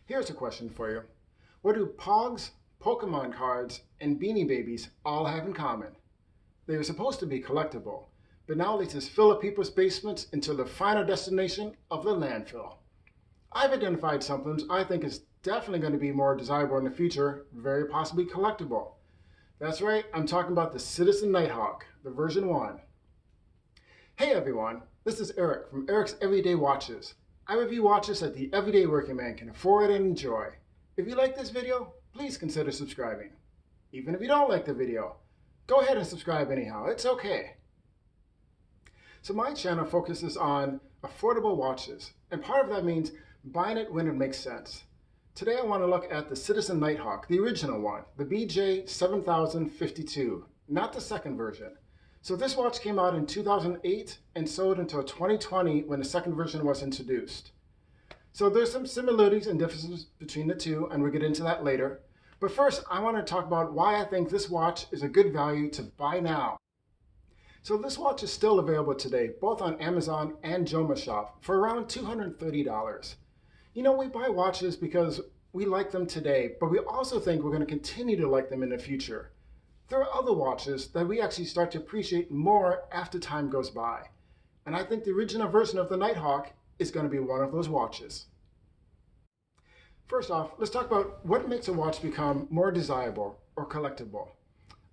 Here's a question for you. What do Pogs, Pokemon cards, and Beanie Babies all have in common? They were supposed to be collectible, but now they just fill up people's basements until the final destination of the landfill. I've identified something I think is definitely going to be more desirable in the future, very possibly collectible. That's right, I'm talking about the Citizen Nighthawk, the version 1. Hey everyone, this is Eric from Eric's Everyday Watches. I review watches that the everyday working man can afford and enjoy. If you like this video, please consider subscribing. Even if you don't like the video, go ahead and subscribe anyhow, it's okay. So my channel focuses on affordable watches, and part of that means buying it when it makes sense. Today I want to look at the Citizen Nighthawk, the original one, the BJ7000 not the second version. So this watch came out in 2008 and sold until 2020 when the second version was introduced. So there's some similarities and differences between the two, and we'll get into that later. But first, I want to talk about why I think this watch is a good value to buy now. So this watch is still available today, both on Amazon and Joma Shop, for around $230. You know, we buy watches because we like them today, but we also think we're going to continue to like them in the future. There are other watches that we actually start to appreciate more after time goes by. And I think the original version of the Nighthawk is going to be one of those watches. First off, let's talk about what makes a watch become more desirable or collectible.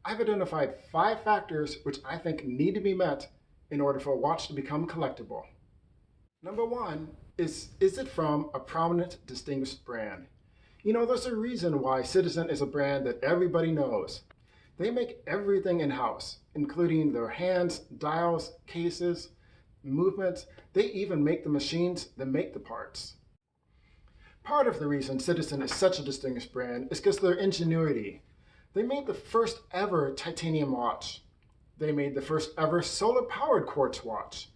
I've identified 5 factors which I think need to be met in order for a watch to become collectible. Number 1 is it from a prominent, distinguished brand? You know, there's a reason why Citizen is a brand that everybody knows. They make everything in-house, including their hands, dials, cases, movements. They even make the machines that make the parts. Part of the reason Citizen is such a distinguished brand is because of their ingenuity. They made the first ever titanium watch. They made the first ever solar-powered quartz watch.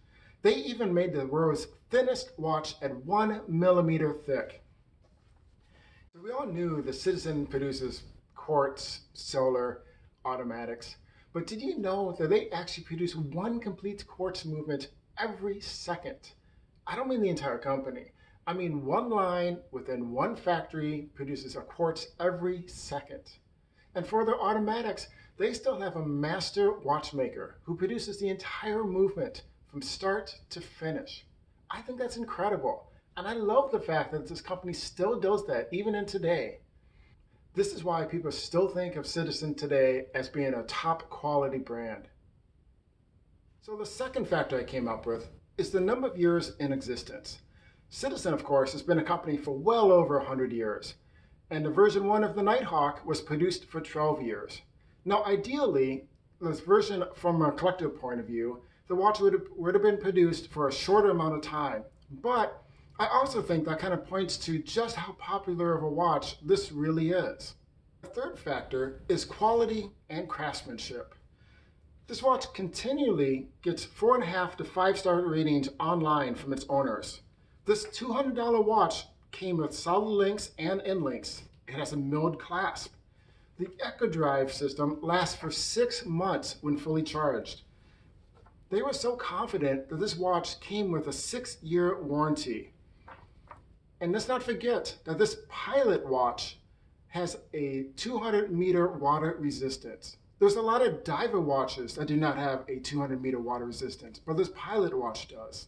They even made the world's thinnest watch at 1 millimeter thick. So we all knew the Citizen produces quartz, solar, automatics, but did you know that they actually produce 1 complete quartz movement every second? I don't mean the entire company. I mean 1 line within 1 factory produces a quartz every second. And for their automatics, they still have a master watchmaker who produces the entire movement from start to finish. I think that's incredible. And I love the fact that this company still does that even in today. This is why people still think of Citizen today as being a top quality brand. So the second factor I came up with is the number of years in existence. Citizen, of course, has been a company for well over 100 years, and the version 1 of the Nighthawk was produced for 12 years. Now, ideally, this version from a collective point of view, the watch would have been produced for a shorter amount of time, but I also think that kind of points to just how popular of a watch this really is. The third factor is quality and craftsmanship. This watch continually gets 4.5 to 5-star ratings online from its owners. This $200 watch came with solid links and end links. It has a milled clasp. The Echo Drive system lasts for 6 months when fully charged. They were so confident that this watch came with a 6-year warranty. And let's not forget that this Pilot watch has a 200-meter water resistance. There's a lot of diver watches that do not have a 200-meter water resistance, but this Pilot watch does.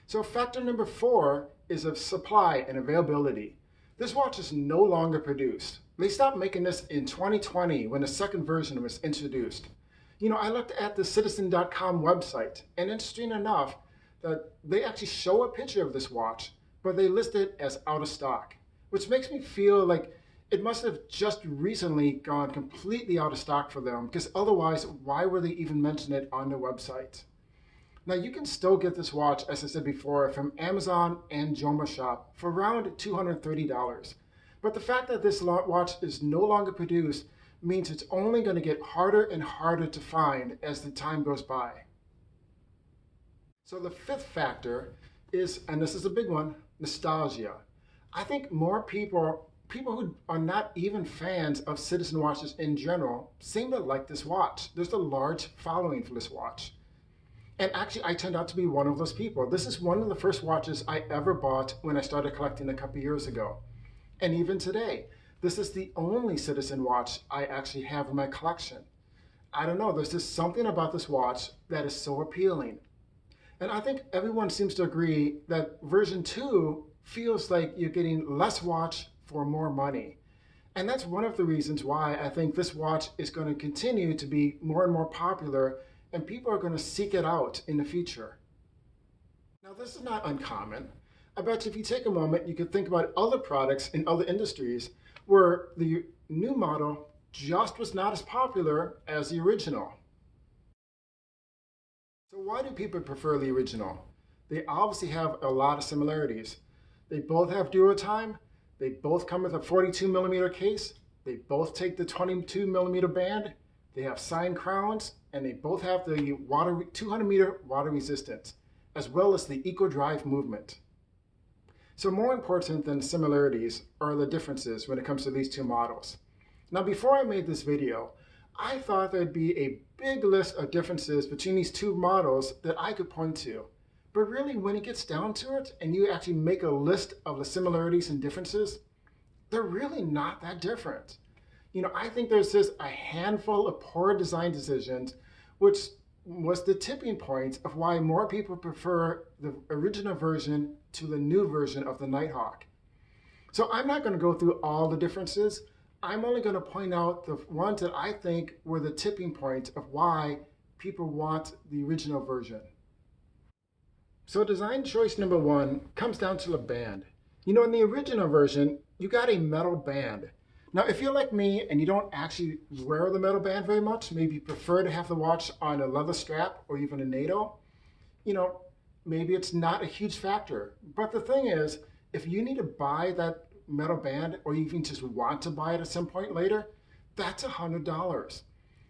So factor number 4 is of supply and availability. This watch is no longer produced. They stopped making this in 2020 when the second version was introduced. You know, I looked at the Citizen.com website, and interesting enough, that they actually show a picture of this watch, but they list it as out of stock, which makes me feel like it must have just recently gone completely out of stock for them, because otherwise, why would they even mention it on their website? Now, you can still get this watch, as I said before, from Amazon and Joma Shop for around $230. But the fact that this watch is no longer produced means it's only going to get harder and harder to find as the time goes by. So the 5th factor is, and this is a big one, nostalgia. I think more people who are not even fans of Citizen watches in general seem to like this watch. There's a large following for this watch. And actually, I turned out to be one of those people. This is one of the first watches I ever bought when I started collecting a couple years ago. And even today, this is the only Citizen watch I actually have in my collection. I don't know, there's just something about this watch that is so appealing. And I think everyone seems to agree that version 2 feels like you're getting less watch for more money. And that's one of the reasons why I think this watch is going to continue to be more and more popular, and people are going to seek it out in the future. Now, this is not uncommon. I bet if you take a moment, you could think about other products in other industries where the new model just was not as popular as the original. So why do people prefer the original? They obviously have a lot of similarities. They both have duro time. They both come with a 42mm case. They both take the 22mm band. They have signed crowns, and they both have the 200-meter water resistance, as well as the eco-drive movement. So more important than similarities are the differences when it comes to these two models. Now, before I made this video, I thought there'd be a big list of differences between these two models that I could point to. But really, when it gets down to it, and you actually make a list of the similarities and differences, they're really not that different. I think there's just a handful of poor design decisions, which was the tipping point of why more people prefer the original version to the new version of the Nighthawk. So I'm not going to go through all the differences. I'm only going to point out the ones that I think were the tipping point of why people want the original version. So design choice number 1 comes down to the band. In the original version, you got a metal band. Now, if you're like me and you don't actually wear the metal band very much, maybe you prefer to have the watch on a leather strap or even a NATO, maybe it's not a huge factor. But the thing is, if you need to buy that metal band, or you even just want to buy it at some point later, that's $100.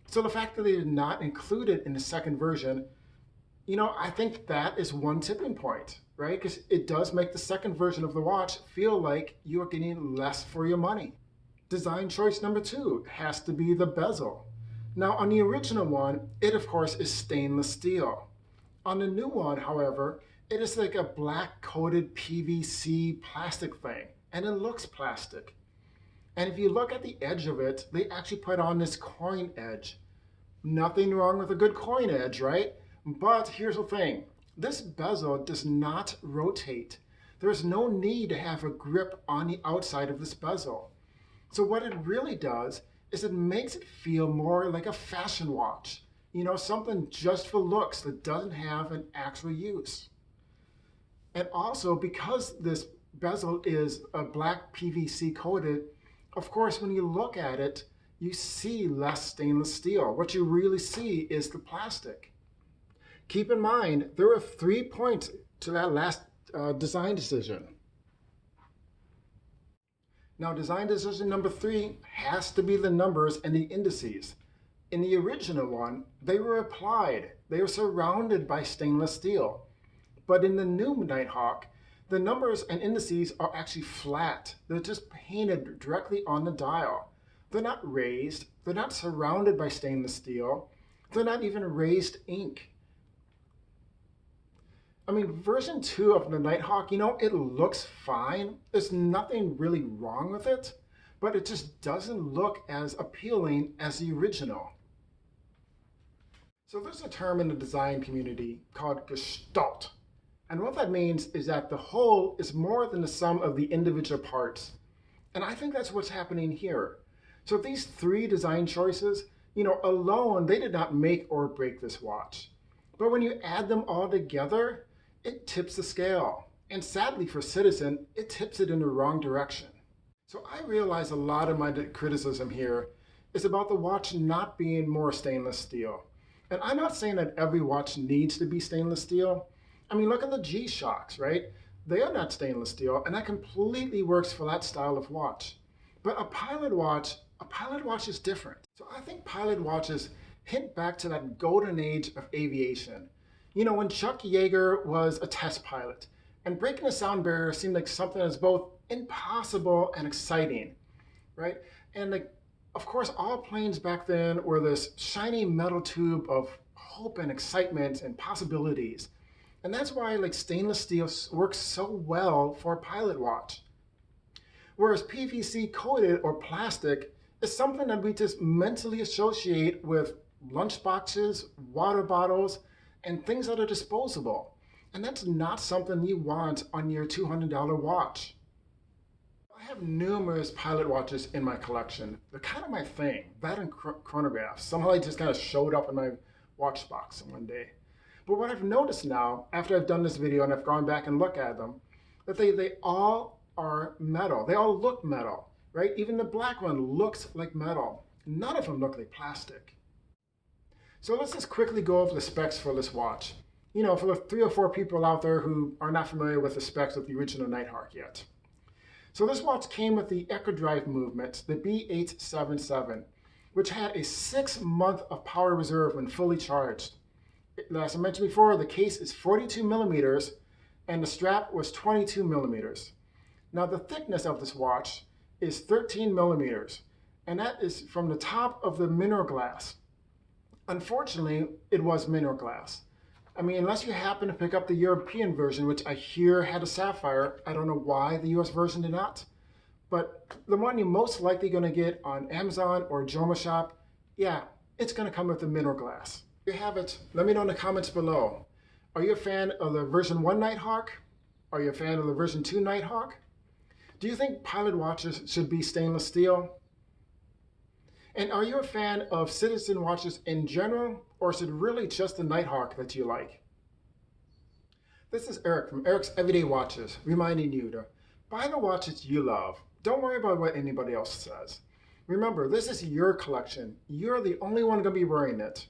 So the fact that they did not include it in the second version, I think that is one tipping point, right? Because it does make the second version of the watch feel like you are getting less for your money. Design choice number 2 has to be the bezel. Now, on the original one, it of course is stainless steel. On the new one, however, it is like a black coated PVC plastic thing, and it looks plastic. And if you look at the edge of it, they actually put on this coin edge. Nothing wrong with a good coin edge, right? But here's the thing. This bezel does not rotate. There's no need to have a grip on the outside of this bezel. So what it really does is it makes it feel more like a fashion watch. Something just for looks that doesn't have an actual use. And also, because this bezel is a black PVC coated, of course, when you look at it, you see less stainless steel. What you really see is the plastic. Keep in mind, there are 3 points to that last design decision. Now, design decision number 3 has to be the numbers and the indices. In the original one, they were applied. They were surrounded by stainless steel. But in the new Nighthawk, the numbers and indices are actually flat. They're just painted directly on the dial. They're not raised. They're not surrounded by stainless steel. They're not even raised ink. Version 2 of the Nighthawk, it looks fine. There's nothing really wrong with it, but it just doesn't look as appealing as the original. So there's a term in the design community called gestalt. And what that means is that the whole is more than the sum of the individual parts. And I think that's what's happening here. So these 3 design choices, alone, they did not make or break this watch. But when you add them all together, it tips the scale. And sadly for Citizen, it tips it in the wrong direction. So I realize a lot of my criticism here is about the watch not being more stainless steel. And I'm not saying that every watch needs to be stainless steel. Look at the G-Shocks, right? They are not stainless steel, and that completely works for that style of watch. But a pilot watch is different. So I think pilot watches hint back to that golden age of aviation. When Chuck Yeager was a test pilot, and breaking a sound barrier seemed like something that's both impossible and exciting, right? And of course, all planes back then were this shiny metal tube of hope and excitement and possibilities. And that's why like stainless steel works so well for a pilot watch. Whereas PVC coated or plastic is something that we just mentally associate with lunch boxes, water bottles, and things that are disposable. And that's not something you want on your $200 watch. I have numerous pilot watches in my collection. They're kind of my thing. That and chronographs. Somehow they just kind of showed up in my watch box one day. But what I've noticed now, after I've done this video and I've gone back and looked at them, that they all are metal. They all look metal, right? Even the black one looks like metal. None of them look like plastic. So let's just quickly go over the specs for this watch. You know, for the 3 or 4 people out there who are not familiar with the specs of the original Nighthawk yet. So this watch came with the EcoDrive movement, the BJ7000, which had a 6-month of power reserve when fully charged. As I mentioned before, the case is 42 millimeters and the strap was 22 millimeters. Now the thickness of this watch is 13 millimeters, and that is from the top of the mineral glass. Unfortunately, it was mineral glass. I mean, unless you happen to pick up the European version, which I hear had a sapphire. I don't know why the US version did not. But the one you're most likely going to get on Amazon or Joma Shop, yeah, it's going to come with the mineral glass. There you have it. Let me know in the comments below. Are you a fan of the version 1 Nighthawk? Are you a fan of the version 2 Nighthawk? Do you think pilot watches should be stainless steel? And are you a fan of Citizen watches in general, or is it really just the Nighthawk that you like? This is Eric from Eric's Everyday Watches, reminding you to buy the watches you love. Don't worry about what anybody else says. Remember, this is your collection. You're the only one going to be wearing it.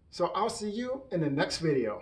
So I'll see you in the next video.